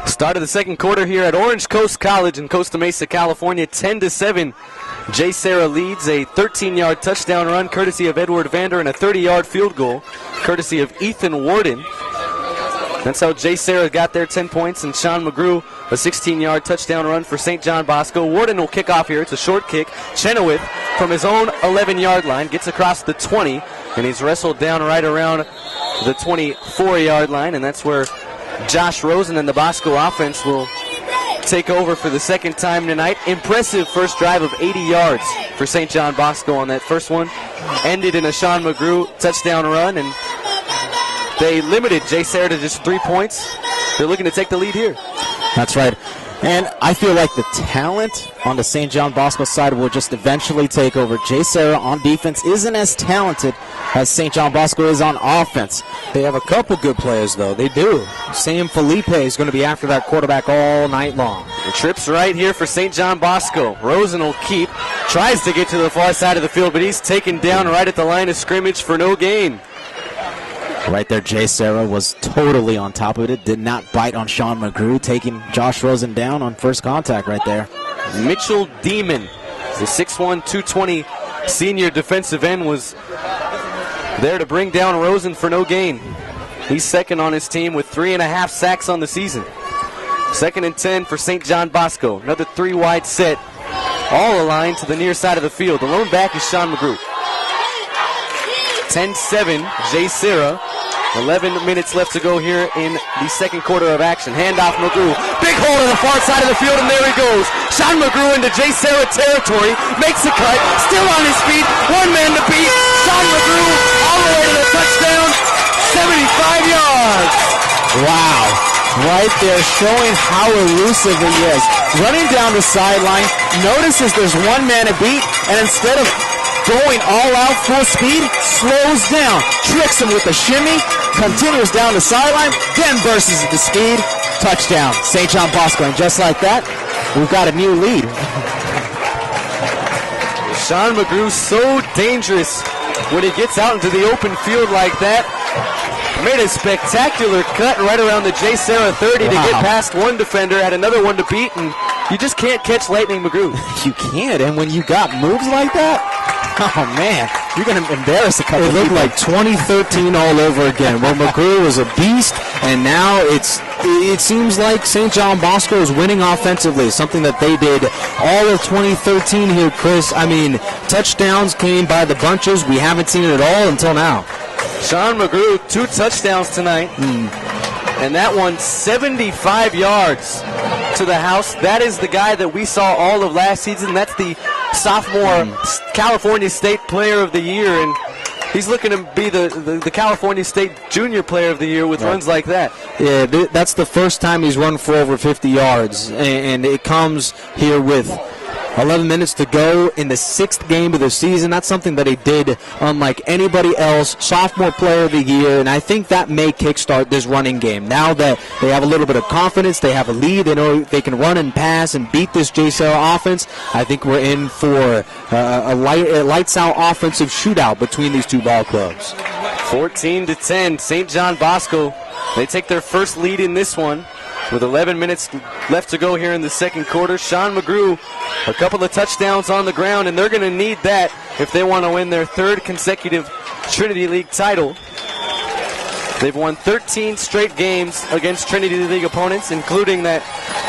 Start of the second quarter here at Orange Coast College in Costa Mesa, California. 10-7. J. Serra leads a 13-yard touchdown run courtesy of Edward Vander and a 30-yard field goal courtesy of Ethan Warden. That's how J. Serra got their 10 points, and Sean McGrew a 16-yard touchdown run for St. John Bosco. Warden will kick off here. It's a short kick. Chenoweth from his own 11-yard line gets across the 20, and he's wrestled down right around the 24-yard line, and that's where Josh Rosen and the Bosco offense will take over for the second time tonight. Impressive first drive of 80 yards for St. John Bosco on that first one. Ended in a Sean McGrew touchdown run, and they limited J. Serra to just 3 points. They're looking to take the lead here. That's right. And I feel like the talent on the St. John Bosco side will just eventually take over. J. Serra on defense isn't as talented as St. John Bosco is on offense. They have a couple good players, though. They do. Sam Felipe is going to be after that quarterback all night long. The trip's right here for St. John Bosco. Rosen will keep. Tries to get to the far side of the field, but he's taken down right at the line of scrimmage for no gain. Right there, J. Serra was totally on top of it. Did not bite on Sean McGrew, taking Josh Rosen down on first contact right there. Mitchell Demon, the 6'1", 220 senior defensive end, was there to bring down Rosen for no gain. He's second on his team with 3.5 sacks on the season. 2nd and 10 for St. John Bosco. Another 3-wide set, all aligned to the near side of the field. The lone back is Sean McGrew. 10-7, J. Serra. 11 minutes left to go here in the second quarter of action. Handoff McGrew. Big hole to the far side of the field, and there he goes. Sean McGrew into J. Serra territory. Makes a cut. Still on his feet. One man to beat. Sean McGrew all the way to the touchdown. 75 yards. Wow. Right there, showing how elusive he is. Running down the sideline. Notices there's one man to beat, and instead of going all out full speed, slows down, tricks him with a shimmy, continues down the sideline, then bursts at the speed. Touchdown, St. John Bosco. And just like that, we've got a new lead. Sean McGrew so dangerous when he gets out into the open field like that. Made a spectacular cut right around the J. Serra 30 to get past one defender, had another one to beat, and you just can't catch Lightning McGrew. You can't, and when you got moves like that, oh man, you're going to embarrass a couple of people. It looked like 2013 all over again, where McGrew was a beast, and now it seems like St. John Bosco is winning offensively, something that they did all of 2013 here, Chris. I mean, touchdowns came by the bunches. We haven't seen it at all until now. Sean McGrew, 2 touchdowns tonight, and that one 75 yards to the house. That is the guy that we saw all of last season. That's the sophomore California State Player of the Year, and he's looking to be the California State Junior Player of the Year with runs like that. Yeah, that's the first time he's run for over 50 yards, and it comes here with 11 minutes to go in the 6th game of the season. That's something that he did unlike anybody else. Sophomore Player of the Year, and I think that may kickstart this running game. Now that they have a little bit of confidence, they have a lead, they know they can run and pass and beat this J. Serra offense. I think we're in for a lights-out offensive shootout between these two ball clubs. 14-10, St. John Bosco. They take their first lead in this one. With 11 minutes left to go here in the second quarter, Sean McGrew, a couple of touchdowns on the ground, and they're going to need that if they want to win their 3rd consecutive Trinity League title. They've won 13 straight games against Trinity League opponents, including that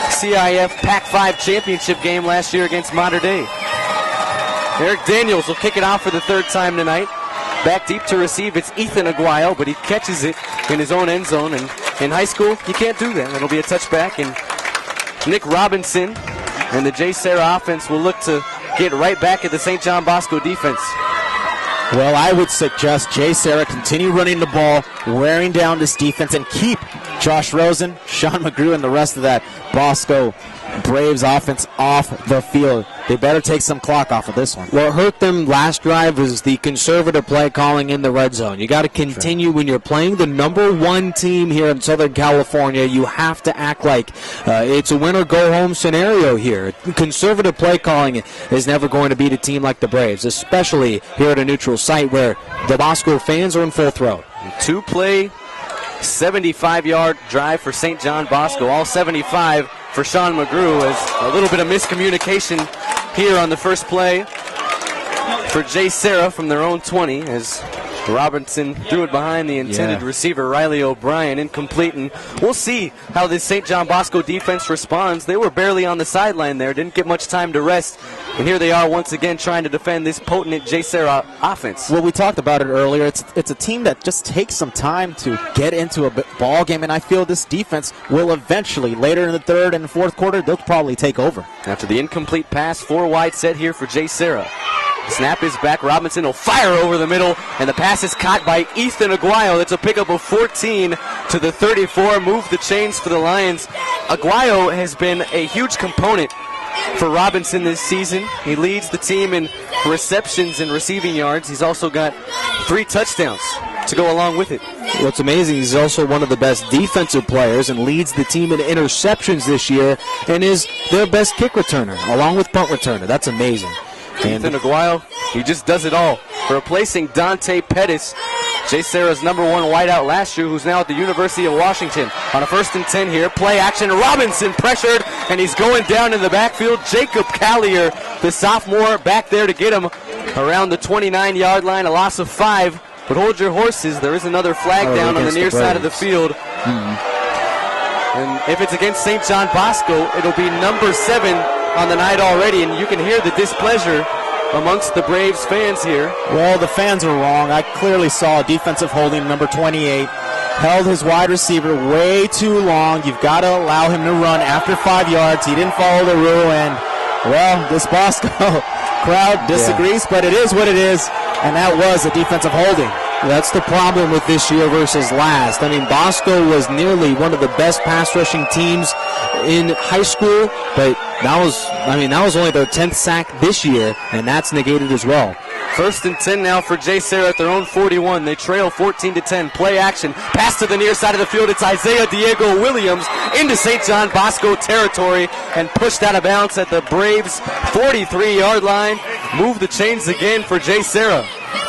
CIF Pac-5 championship game last year against Mater Dei. Eric Daniels will kick it off for the 3rd time tonight. Back deep to receive, it's Ethan Aguayo, but he catches it in his own end zone. And in high school, you can't do that. It'll be a touchback. And Nick Robinson and the J. Serra offense will look to get right back at the St. John Bosco defense. Well, I would suggest J. Serra continue running the ball, wearing down this defense, and keep Josh Rosen, Sean McGrew, and the rest of that Bosco Braves offense off the field. They better take some clock off of this one. What hurt them last drive is the conservative play calling in the red zone. You got to continue when you're playing the number 1 team here in Southern California. You have to act like it's a win or go home scenario here. Conservative play calling is never going to beat a team like the Braves, especially here at a neutral site where the Bosco fans are in full throat. 2-play 75-yard drive for St. John Bosco. All 75 for Sean McGrew, as a little bit of miscommunication here on the first play for Jay Serra from their own 20, as Robinson threw it behind the intended receiver, Riley O'Brien, incomplete. And we'll see how this St. John Bosco defense responds. They were barely on the sideline there, didn't get much time to rest. And here they are once again trying to defend this potent Jay Serra offense. Well, we talked about it earlier. It's a team that just takes some time to get into a ball game, and I feel this defense will eventually, later in the third and fourth quarter, they'll probably take over. After the incomplete pass, 4 wide set here for Jay Serra. Snap is back. Robinson will fire over the middle, and the pass is caught by Ethan Aguayo. That's a pickup of 14 to the 34. Move the chains for the Lions. Aguayo has been a huge component for Robinson this season. He leads the team in receptions and receiving yards. He's also got 3 touchdowns to go along with it. What's amazing, he's also one of the best defensive players and leads the team in interceptions this year and is their best kick returner, along with punt returner. That's amazing. Ethan Aguayo, he just does it all. Replacing Dante Pettis, Jay Serra's #1 wideout last year, who's now at the University of Washington. On a 1st and 10 here, play action. Robinson pressured, and he's going down in the backfield. Jacob Callier, the sophomore, back there to get him around the 29-yard line, a loss of 5. But hold your horses, there is another flag down on the near side of the field. And if it's against St. John Bosco, it'll be number 7 on the night already, and you can hear the displeasure amongst the Braves fans here. Well, the fans are wrong. I clearly saw a defensive holding, number 28. Held his wide receiver way too long. You've got to allow him to run after 5 yards. He didn't follow the rule, and, well, this Bosco crowd disagrees, but it is what it is, and that was a defensive holding. That's the problem with this year versus last. I mean, Bosco was nearly one of the best pass rushing teams in high school, but that was only their 10th sack this year, and that's negated as well. 1st and 10 now for Jay Serra at their own 41. They trail 14-10. Play action. Pass to the near side of the field. It's Isaiah Diego Williams into St. John Bosco territory and pushed out of bounds at the Braves' 43-yard line. Move the chains again for Jay Serra.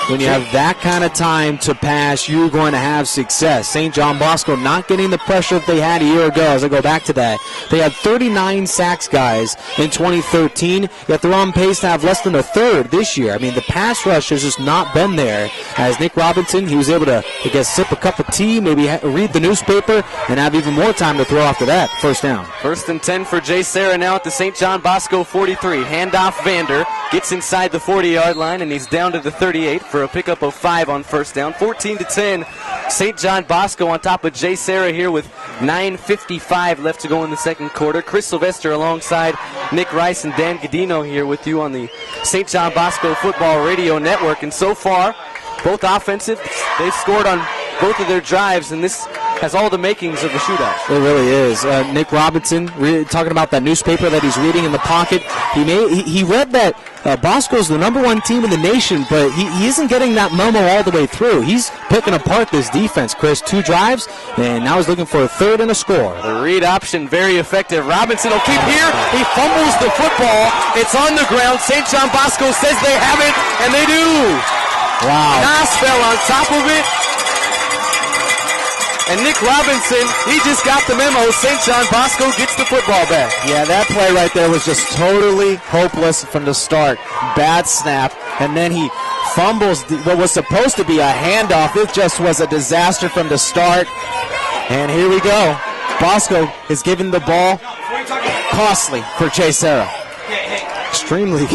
When you have that kind of time to pass, you're going to have success. St. John Bosco not getting the pressure that they had a year ago. As I go back to that, they had 39 sacks, guys, in 2013, yet they're on pace to have less than a third this year. I mean, the pass rush has just not been there. As Nick Robinson, he was able to, I guess, sip a cup of tea, maybe read the newspaper, and have even more time to throw after that. 1st down. 1st and 10 for Jay Serra now at the St. John Bosco 43. Handoff Vander gets inside the 40-yard line, and he's down to the 38 for a pickup of 5 on 1st down. 14-10. St. John Bosco on top of Jay Serra here with 9:55 left to go in the second quarter. Chris Sylvester alongside Nick Rice and Dan Godino here with you on the St. John Bosco Football Radio Network. And so far, both offensive, they've scored on both of their drives, and this has all the makings of a shootout. It really is. Nick Robinson talking about that newspaper that he's reading in the pocket. He read that Bosco's the #1 team in the nation, but he isn't getting that memo all the way through. He's picking apart this defense, Chris. 2 drives, and now he's looking for a 3rd and a score. The read option, very effective. Robinson will keep here. He fumbles the football. It's on the ground. St. John Bosco says they have it, and they do. Wow. Nas fell on top of it. And Nick Robinson, he just got the memo. St. John Bosco gets the football back. Yeah, that play right there was just totally hopeless from the start. Bad snap, and then he fumbles what was supposed to be a handoff. It just was a disaster from the start. And here we go. Bosco is giving the ball. Costly for Jay Serra. Extremely.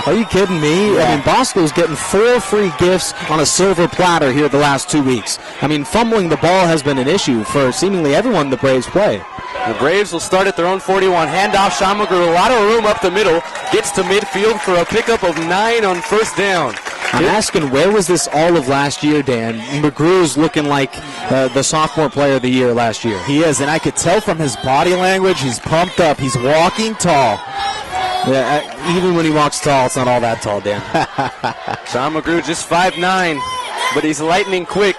Are you kidding me? Yeah. I mean, Bosco's getting 4 free gifts on a silver platter here the last 2 weeks. I mean, fumbling the ball has been an issue for seemingly everyone the Braves play. The Braves will start at their own 41. Handoff, Sean McGrew, a lot of room up the middle. Gets to midfield for a pickup of 9 on 1st down. I'm asking, where was this all of last year, Dan? McGrew's looking like the sophomore player of the year last year. He is, and I could tell from his body language, he's pumped up. He's walking tall. Yeah, even when he walks tall, it's not all that tall, Dan. Sean McGrew just 5'9", but he's lightning quick.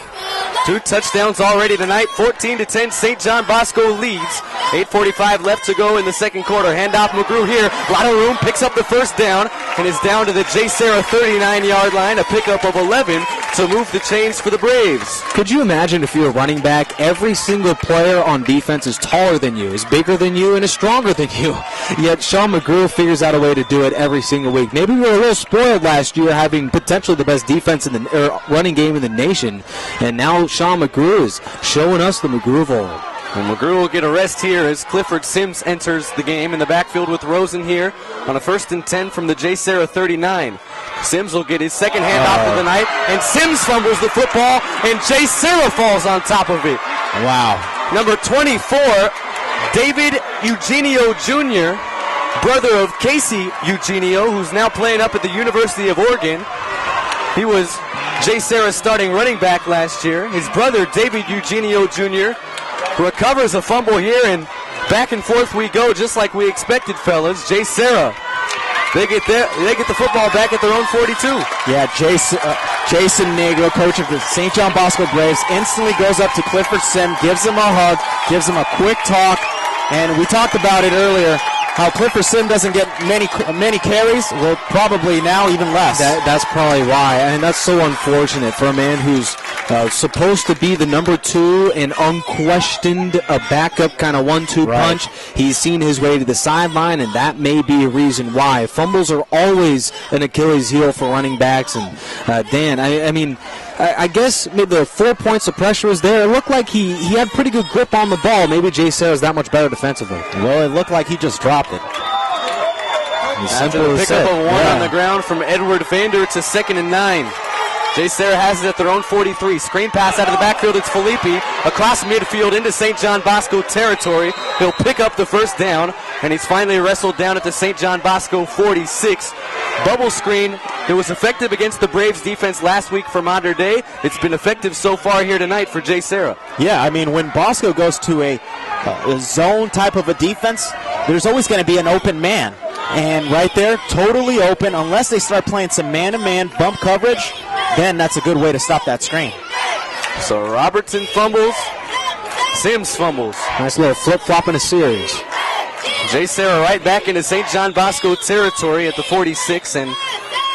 2 touchdowns already tonight. 14-10, St. John Bosco leads. 8:45 left to go in the second quarter. Handoff McGrew here. A lot of room. Picks up the 1st down and is down to the Jay Serra 39-yard line. A pickup of 11 to move the chains for the Braves. Could you imagine if you were running back, every single player on defense is taller than you, is bigger than you, and is stronger than you, yet Sean McGrew figures out a way to do it every single week. Maybe we were a little spoiled last year having potentially the best defense in the running game in the nation, and now Sean McGrew is showing us the McGrew of old. And McGrew will get a rest here as Clifford Sims enters the game in the backfield with Rosen here on a 1st and 10 from the J. Serra 39. Sims will get his second handoff of the night, and Sims fumbles the football, and J. Serra falls on top of it. Wow. Number 24, David Eugenio Jr., brother of Casey Eugenio, who's now playing up at the University of Oregon. He was J. Serra's starting running back last year. His brother, David Eugenio Jr., recovers a fumble here, and back and forth we go, just like we expected, fellas. J. Serra, they get the football back at their own 42. Yeah, Jason Negro, coach of the St. John Bosco Braves, instantly goes up to Clifford Sim, gives him a hug, gives him a quick talk, and we talked about it earlier, how Clifford Sim doesn't get many carries. Well, probably now even less. That's probably why, and that's so unfortunate for a man who's supposed to be the number 2 and unquestioned a backup kind of 1-2 punch. He's seen his way to the sideline, and that may be a reason why. Fumbles are always an Achilles heel for running backs. And Dan, I guess maybe the 4 points of pressure was there. It looked like he had pretty good grip on the ball. Maybe J. Serra's that much better defensively. Well, it looked like he just dropped it. After the pickup of one on the ground from Edward Vander to 2nd and 9. J. Serra has it at their own 43. Screen pass out of the backfield. It's Felipe across midfield into St. John Bosco territory. He'll pick up the first down, and he's finally wrestled down at the St. John Bosco 46. Bubble screen. It was effective against the Braves defense last week for Mater Dei. It's been effective so far here tonight for J. Serra. Yeah, when Bosco goes to a zone type of a defense, there's always going to be an open man. And right there, totally open, unless they start playing some man-to-man bump coverage, then that's a good way to stop that screen. So Robertson fumbles, Sims fumbles. Nice little flip-flop in a series. J. Serra right back into St. John Bosco territory at the 46, and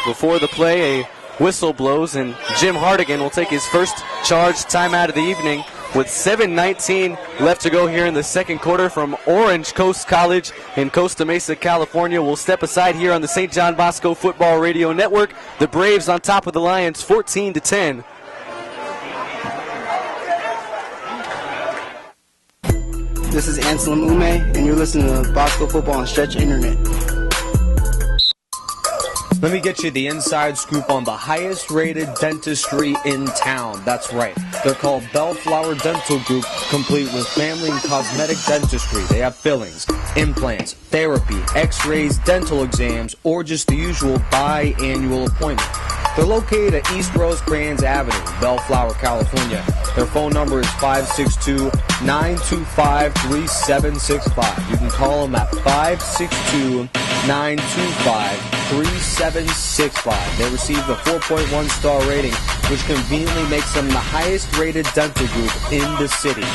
before the play, a whistle blows, and Jim Hardigan will take his first charge timeout of the evening with 7:19 left to go here in the second quarter from Orange Coast College in Costa Mesa, California. We'll step aside here on the St. John Bosco Football Radio Network. The Braves on top of the Lions 14-10. This is Anselm Ume, and you're listening to Bosco Football on Stretch Internet. Let me get you the inside scoop on the highest rated dentistry in town. That's right. They're called Bellflower Dental Group, complete with family and cosmetic dentistry. They have fillings, implants, therapy, x-rays, dental exams, or just the usual biannual appointment. They're located at East Rosecrans Avenue, Bellflower, California. Their phone number is 562-925-3765. You can call them at 562-925-3765. They received a 4.1 star rating, which conveniently makes them the highest rated dental group in the city.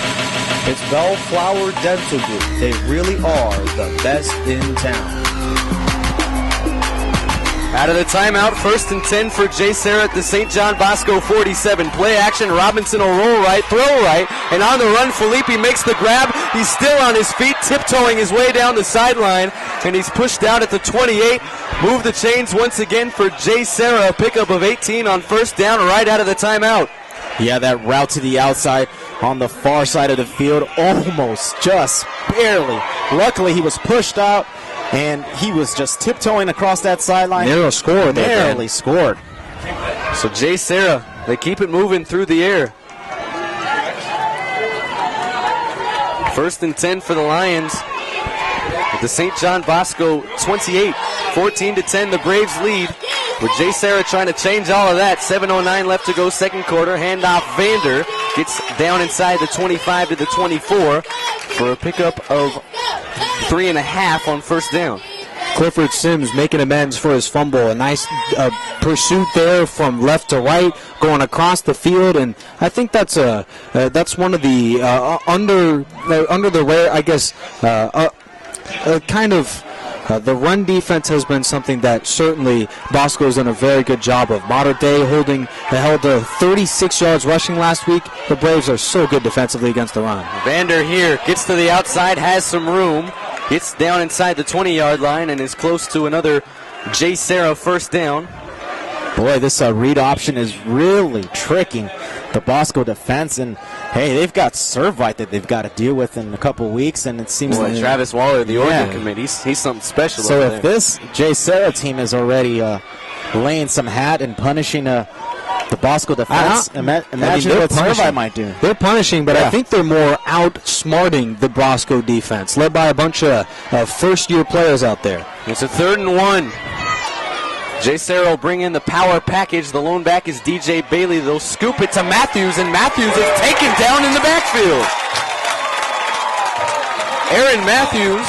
It's Bellflower Dental Group. They really are the best in town. Out of the timeout, 1st and 10 for J. Serra at the St. John Bosco 47. Play action, Robinson will roll right, throw right, and on the run, Felipe makes the grab. He's still on his feet, tiptoeing his way down the sideline, and he's pushed down at the 28. Move the chains once again for J. Serra, a pickup of 18 on first down right out of the timeout. Yeah, that route to the outside on the far side of the field, almost, just barely. Luckily, he was pushed out, and he was just tiptoeing across that sideline. Narrow score there. Narrowly scored. So J. Serra, they keep it moving through the air. 1st and 10 for the Lions at the St. John Bosco 28. 14-10, the Braves lead. With J. Serra trying to change all of that. 7:09 left to go, second quarter. Handoff, Vander gets down inside the 25 to the 24 for a pickup of 3.5 on first down. Clifford Sims making amends for his fumble. A nice pursuit there from left to right, going across the field, and I think that's one of the under the rare, I guess, kind of The run defense has been something that certainly Bosco has done a very good job of. Modern Day held 36 yards rushing last week. The Braves are so good defensively against the run. Vander here gets to the outside, has some room, gets down inside the 20-yard line, and is close to another Jay Serra first down. Boy, this read option is really tricking the Bosco defense, and hey, they've got Servite that they've got to deal with in a couple weeks, and it seems like Travis Waller, the Oregon commit, he's something special. So over if there. this Jay Serra team is already laying some hat and punishing the Bosco defense, imagine what Servite might do. They're punishing, but I think they're more outsmarting the Bosco defense, led by a bunch of first-year players out there. It's a 3rd and 1. Jay Serra will bring in the power package. The lone back is DJ Bailey. They'll scoop it to Matthews, and Matthews is taken down in the backfield. Aaron Matthews,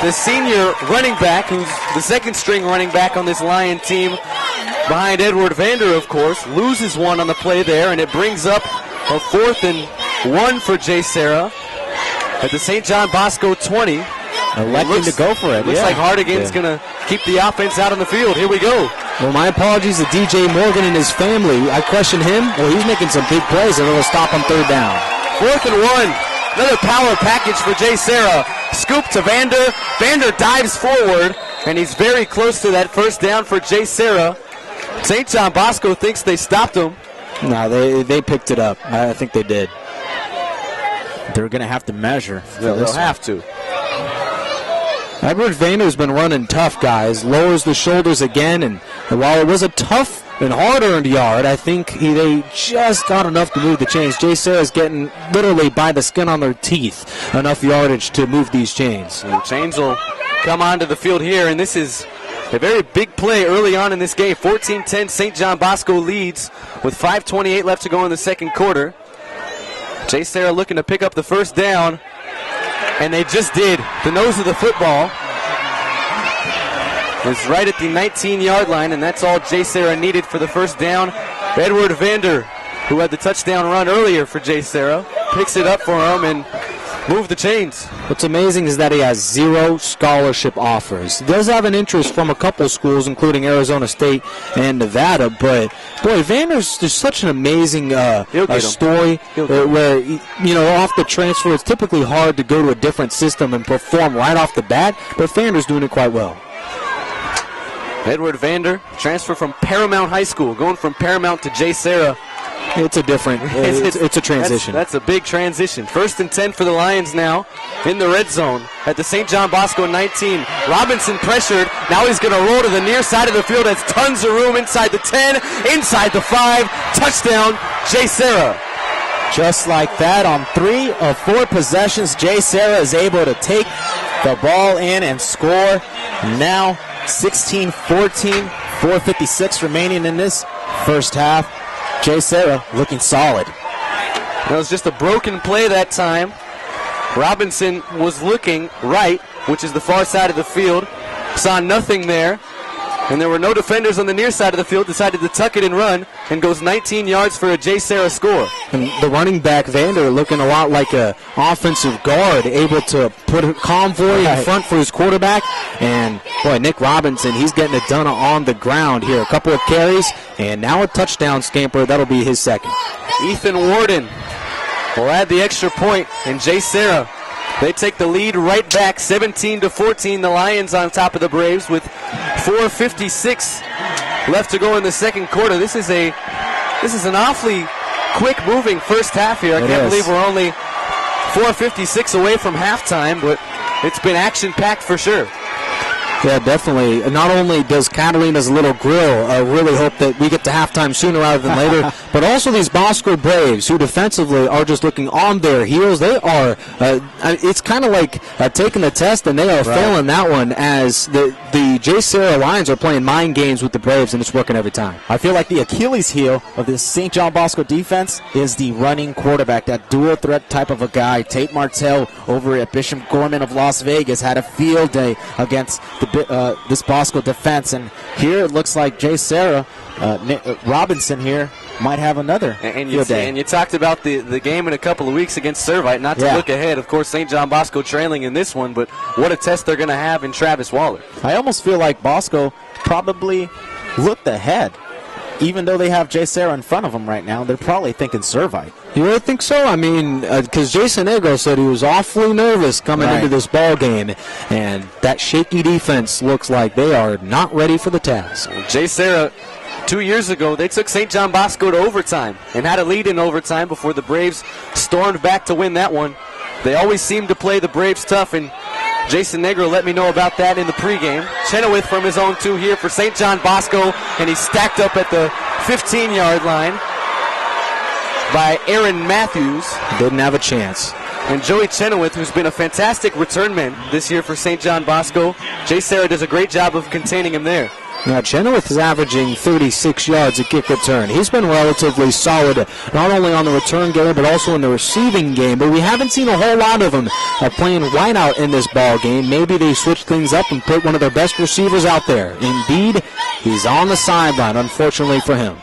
the senior running back, who's the second-string running back on this Lion team, behind Edward Vander, of course, loses one on the play there, and it brings up a 4th and 1 for Jay Serra at the St. John Bosco 20. Electing to go for it. Looks like Hardigan's going to keep the offense out on the field. Here we go. Well, my apologies to DJ Morgan and his family. I question him. Well, he's making some big plays, and it'll stop on 3rd down. 4th and 1. Another power package for Jay Serra. Scoop to Vander. Vander dives forward, and he's very close to that first down for Jay Serra. St. John Bosco thinks they stopped him. No, they picked it up. I think they did. They're going to have to measure. They'll have to. Edward Vander's been running tough, guys. Lowers the shoulders again, and while it was a tough and hard-earned yard, I think they just got enough to move the chains. Jay Serra's getting literally by the skin on their teeth enough yardage to move these chains. And the chains will come onto the field here, and this is a very big play early on in this game. 14-10, St. John Bosco leads with 5:28 left to go in the second quarter. Jay Serra looking to pick up the first down. And they just did. The nose of the football is right at the 19-yard line, and that's all Jay Serra needed for the first down. Edward Vander, who had the touchdown run earlier for Jay Serra, picks it up for him and moved the chains. What's amazing is that he has 0 scholarship offers. He does have an interest from a couple schools, including Arizona State and Nevada, but boy, Vander's just such an amazing story where, off the transfer, it's typically hard to go to a different system and perform right off the bat, but Vander's doing it quite well. Edward Vander, transfer from Paramount High School, going from Paramount to Jay Serra. It's a transition. That's a big transition. 1st and 10 for the Lions now in the red zone at the St. John Bosco 19. Robinson pressured. Now he's going to roll to the near side of the field. Has tons of room inside the 10, inside the 5. Touchdown, Jay Serra. Just like that, on 3 of 4 possessions, Jay Serra is able to take the ball in and score. Now 16-14, 4:56 remaining in this first half. Jay Serra looking solid. That was just a broken play that time. Robinson was looking right, which is the far side of the field. Saw nothing there. And there were no defenders on the near side of the field. Decided to tuck it and run, and goes 19 yards for a Jay Serra score. And the running back, Vander, looking a lot like an offensive guard, able to put a convoy in front for his quarterback. And, boy, Nick Robinson, he's getting it done on the ground here. A couple of carries, and now a touchdown scamper. That'll be his second. Ethan Warden will add the extra point, and Jay Serra, they take the lead right back, 17-14. The Lions on top of the Braves with 4:56 left to go in the second quarter. This is an awfully quick-moving first half here. I can't believe we're only 4:56 away from halftime, but it's been action-packed for sure. Yeah, definitely. Not only does Catalina's Little Grill really hope that we get to halftime sooner rather than later, but also these Bosco Braves, who defensively are just looking on their heels. They are, it's kind of like taking the test, and they are failing that one, as the Jay Serra Lions are playing mind games with the Braves, and it's working every time. I feel like the Achilles heel of this St. John Bosco defense is the running quarterback, that dual threat type of a guy. Tate Martell over at Bishop Gorman of Las Vegas had a field day against this Bosco defense, and here it looks like Jay Serra, Robinson here, might have another And field day. you talked about the game in a couple of weeks against Servite. Not to look ahead, of course, St. John Bosco trailing in this one, but what a test they're going to have in Travis Waller. I almost feel like Bosco probably looked ahead. Even though they have Jay Serra in front of them right now, they're probably thinking Servite. You really think so? I mean, because Jason Negro said he was awfully nervous coming into this ball game, and that shaky defense looks like they are not ready for the task. Jay Serra, 2 years ago, they took St. John Bosco to overtime and had a lead in overtime before the Braves stormed back to win that one. They always seem to play the Braves tough, and Jason Negro let me know about that in the pregame. Chenoweth from his own 2 here for St. John Bosco, and he's stacked up at the 15-yard line by Aaron Matthews. Didn't have a chance. And Joey Chenoweth, who's been a fantastic return man this year for St. John Bosco. Jay Serra does a great job of containing him there. Now, Chenoweth is averaging 36 yards a kick return. He's been relatively solid, not only on the return game, but also in the receiving game. But we haven't seen a whole lot of him playing right out in this ball game. Maybe they switch things up and put one of their best receivers out there. Indeed, he's on the sideline, unfortunately for him.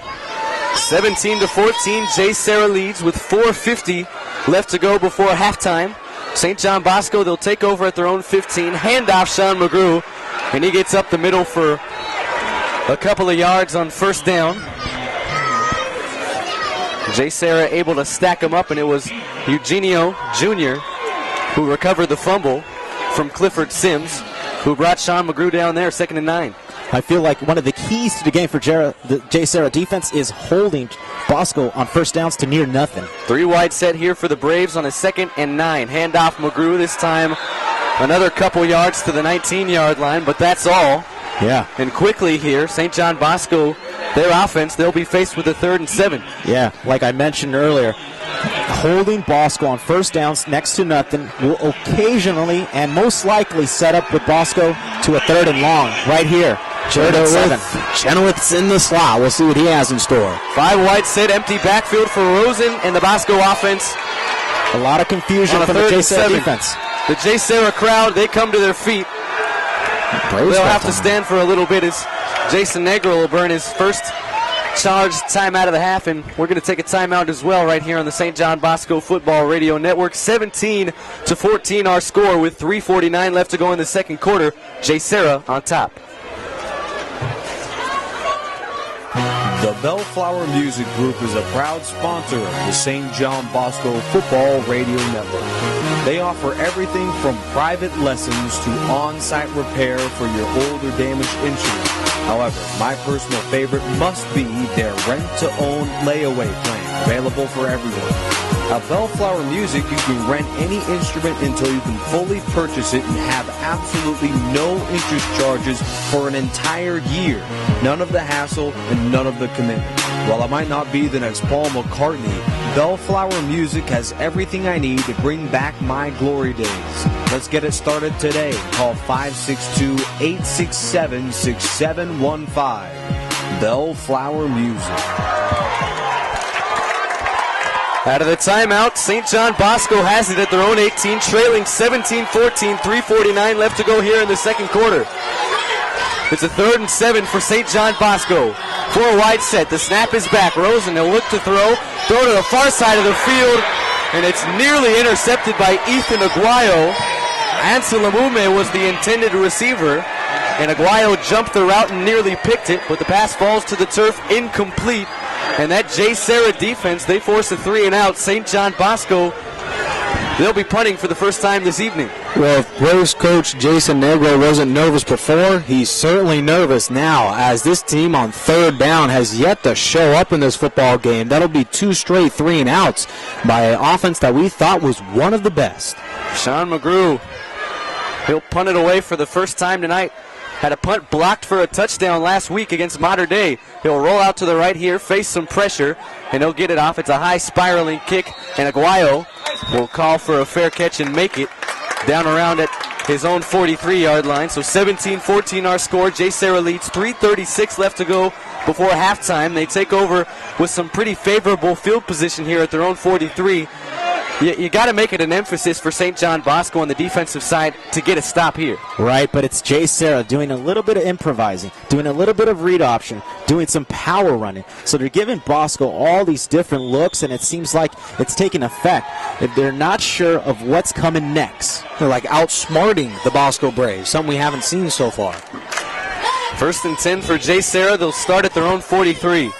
17-14, Jay Serra leads with 4:50 left to go before halftime. St. John Bosco, they'll take over at their own 15. Handoff Sean McGrew, and he gets up the middle for a couple of yards on first down. Jay Serra able to stack him up, and it was Eugenio Jr. who recovered the fumble from Clifford Sims, who brought Sean McGrew down there, 2nd and 9. I feel like one of the keys to the game for the Jay Serra defense is holding Bosco on first downs to near nothing. 3 wide set here for the Braves on a 2nd and 9. Handoff McGrew, this time another couple yards to the 19-yard line, but that's all. Yeah. And quickly here, St. John Bosco, their offense, they'll be faced with a 3rd and 7. Yeah, like I mentioned earlier, holding Bosco on first downs next to nothing will occasionally and most likely set up with Bosco to a 3rd and long right here. Chenoweth's in the slot. We'll see what he has in store. 5 wide set, empty backfield for Rosen and the Bosco offense. A lot of confusion from the Jay Serra defense. The Jay Serra crowd, they come to their feet. They'll have to stand for a little bit as Jason Negro will burn his first charged timeout of the half, and we're going to take a timeout as well right here on the St. John Bosco Football Radio Network. 17-14 our score with 3:49 left to go in the second quarter. Jay Serra on top. The Bellflower Music Group is a proud sponsor of the St. John Bosco Football Radio Network. They offer everything from private lessons to on-site repair for your old or damaged instrument. However, my personal favorite must be their rent-to-own layaway plan, available for everyone. At Bellflower Music, you can rent any instrument until you can fully purchase it and have absolutely no interest charges for an entire year. None of the hassle and none of the commitment. While I might not be the next Paul McCartney, Bellflower Music has everything I need to bring back my glory days. Let's get it started today. Call 562-867-6715. Bellflower Music. Out of the timeout, St. John Bosco has it at their own 18, trailing 17-14, 3:49 left to go here in the second quarter. It's a 3rd and 7 for St. John Bosco. 4 wide set. The snap is back. Rosen, he'll look to throw to the far side of the field, and it's nearly intercepted by Ethan Aguayo. Anselm Ume was the intended receiver, and Aguayo jumped the route and nearly picked it, but the pass falls to the turf, incomplete. And that Jay Serra defense, they force a 3 and out. St. John Bosco, they'll be punting for the first time this evening. Well, if Braves coach Jason Negro wasn't nervous before, he's certainly nervous now, as this team on 3rd down has yet to show up in this football game. That'll be 2 straight 3 and outs by an offense that we thought was one of the best. Sean McGrew, he'll punt it away for the first time tonight. Had a punt blocked for a touchdown last week against Mater Dei. He'll roll out to the right here, face some pressure, and he'll get it off. It's a high spiraling kick, and Aguayo will call for a fair catch and make it down around at his own 43-yard line. So 17-14 our score. Jay Serra leads, 3:36 left to go before halftime. They take over with some pretty favorable field position here at their own 43. You got to make it an emphasis for St. John Bosco on the defensive side to get a stop here. Right, but it's Jay Serra doing a little bit of improvising, doing a little bit of read option, doing some power running. So they're giving Bosco all these different looks, and it seems like it's taking effect. If they're not sure of what's coming next. They're like outsmarting the Bosco Braves, something we haven't seen so far. 1st and 10 for Jay Serra. They'll start at their own 43.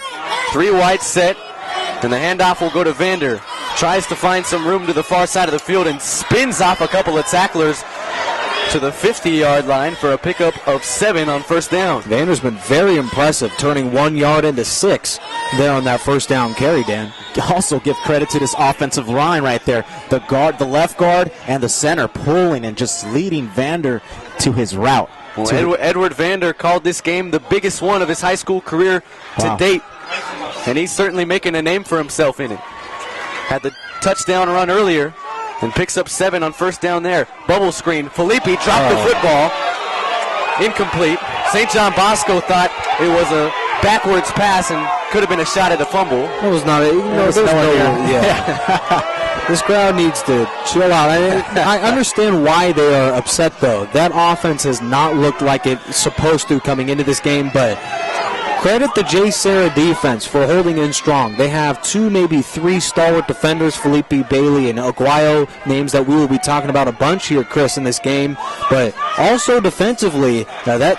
3 wide set, and the handoff will go to Vander. Tries to find some room to the far side of the field and spins off a couple of tacklers to the 50-yard line for a pickup of 7 on 1st down. Vander's been very impressive, turning 1 yard into 6 there on that 1st down carry, Dan. Also give credit to this offensive line right there. The guard, the left guard, and the center pulling and just leading Vander to his route. Well, Edward Vander called this game the biggest one of his high school career to date, and he's certainly making a name for himself in it. Had the touchdown run earlier and picks up 7 on 1st down there. Bubble screen. Felipe dropped the football. Incomplete. St. John Bosco thought it was a backwards pass and could have been a shot at a fumble. It was not. This crowd needs to chill out. I understand why they are upset, though. That offense has not looked like it's supposed to coming into this game, but credit the Jay Serra defense for holding in strong. They have 2, maybe 3 stalwart defenders, Felipe Bailey and Aguayo, names that we will be talking about a bunch here, Chris, in this game. But also defensively, that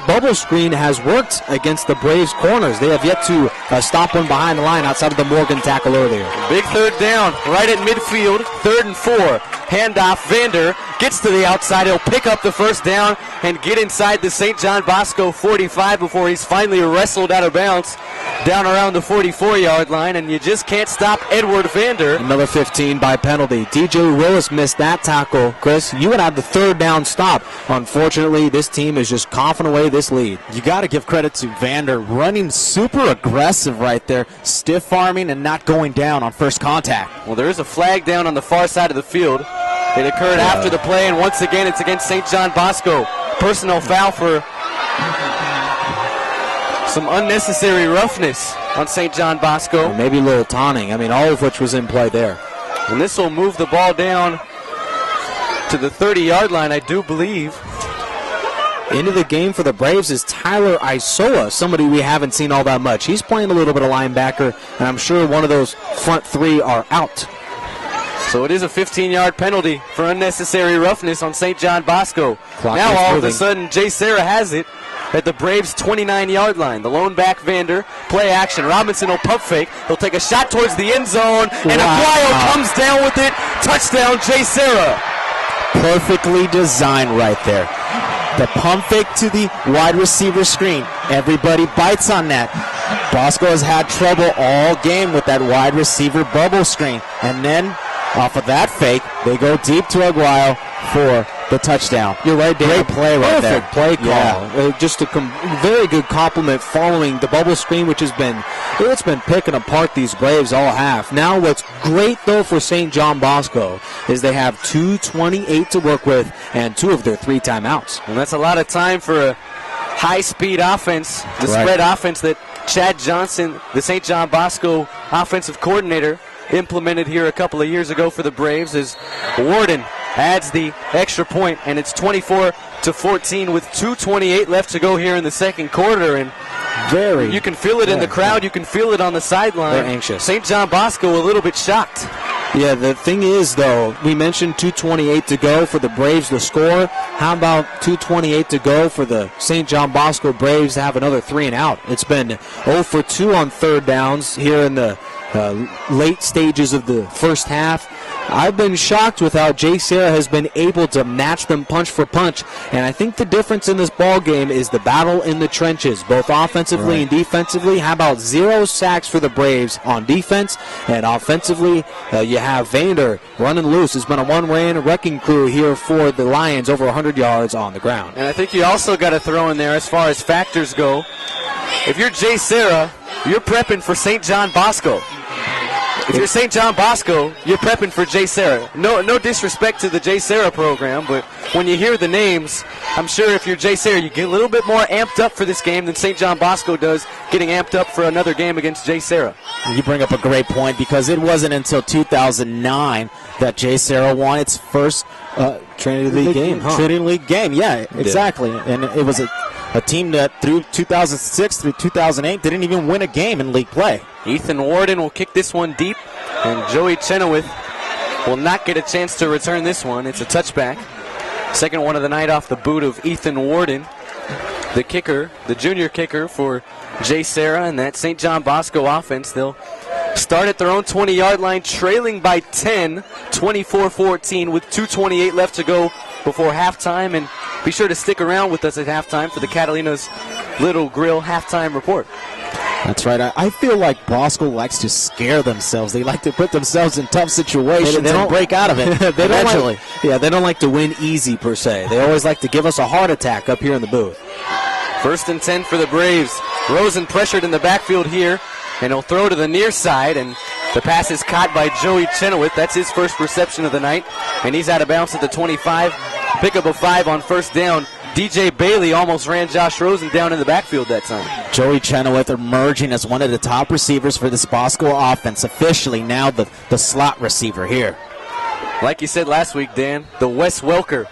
bubble screen has worked against the Braves' corners. They have yet to stop one behind the line outside of the Morgan tackle earlier. Big 3rd down, right at midfield, 3rd and 4. Handoff, Vander gets to the outside. He'll pick up the 1st down and get inside the St. John Bosco 45 before he's finally wrestled out of bounds down around the 44-yard line, and you just can't stop Edward Vander. Another 15 by penalty. DJ Willis missed that tackle. Chris, you would have the 3rd down stop. Unfortunately, this team is just coughing away this lead. You got to give credit to Vander running super aggressive right there, stiff arming and not going down on first contact. Well, there is a flag down on the far side of the field. It occurred after the play, and once again it's against St. John Bosco. Personal foul for some unnecessary roughness on St. John Bosco. Or maybe a little taunting. I mean, all of which was in play there. And this will move the ball down to the 30-yard line, I do believe. Into the game for the Braves is Tyler Isoa, somebody we haven't seen all that much. He's playing a little bit of linebacker, and I'm sure one of those front 3 are out. So it is a 15-yard penalty for unnecessary roughness on St. John Bosco. Now all of a sudden, Jay Serra has it at the Braves' 29-yard line. The lone back Vander, play action. Robinson will pump fake. He'll take a shot towards the end zone, and Aguayo comes down with it. Touchdown, Jay Serra. Perfectly designed right there. The pump fake to the wide receiver screen. Everybody bites on that. Bosco has had trouble all game with that wide receiver bubble screen. And then off of that fake, they go deep to Aguayo for the touchdown. You're right, Dan. Great play right there. Perfect play call. Yeah. Just a very good compliment following the bubble screen, which has been picking apart these Braves all half. Now what's great, though, for St. John Bosco is they have 2:28 to work with and 2 of their 3 timeouts. And that's a lot of time for a high-speed offense, the spread offense that Chad Johnson, the St. John Bosco offensive coordinator, implemented here a couple of years ago for the Braves, as Warden adds the extra point, and it's 24-14 with 2:28 left to go here in the second quarter. And you can feel it in the crowd. You can feel it on the sideline. They're anxious. St. John Bosco a little bit shocked. Yeah, the thing is, though, we mentioned 2:28 to go for the Braves to score. How about 2:28 to go for the St. John Bosco Braves to have another 3 and out? It's been 0 for 2 on 3rd downs here in the late stages of the first half. I've been shocked with how Jay Serra has been able to match them punch for punch, and I think the difference in this ball game is the battle in the trenches, both offensively and defensively. How about 0 sacks for the Braves on defense, and offensively you have Vander running loose. It's been a one-man wrecking crew here for the Lions, over 100 yards on the ground. And I think you also got to throw in there, as far as factors go, if you're Jay Serra, you're prepping for St. John Bosco. If you're St. John Bosco, you're prepping for Jay Serra. No disrespect to the Jay Serra program, but when you hear the names, I'm sure if you're Jay Serra, you get a little bit more amped up for this game than St. John Bosco does getting amped up for another game against Jay Serra. You bring up a great point because it wasn't until 2009 that Jay Serra won its first Trinity League game, huh? Trinity League game, yeah, exactly. And it was a team that through 2006 through 2008 didn't even win a game in league play. Ethan Warden will kick this one deep, and Joey Chenoweth will not get a chance to return this one. It's a touchback. Second one of the night off the boot of Ethan Warden, the kicker, the junior kicker for Jay Serra and that St. John Bosco offense. They'll start at their own 20-yard line, trailing by 10, 24-14, with 2:28 left to go before halftime. And be sure to stick around with us at halftime for the Catalina's Little Grill halftime report. That's right. I feel like Bosco likes to scare themselves. They like to put themselves in tough situations and break out of it eventually. They don't like to win easy, per se. They always like to give us a heart attack up here in the booth. First and 10 for the Braves. Rosen pressured in the backfield here, and he'll throw to the near side, and the pass is caught by Joey Chenoweth. That's his first reception of the night, and he's out of bounds at the 25. Pick up a 5 on first down. DJ Bailey almost ran Josh Rosen down in the backfield that time. Joey Chenoweth emerging as one of the top receivers for this Bosco offense, officially now the slot receiver here. Like you said last week, Dan, the Wes Welker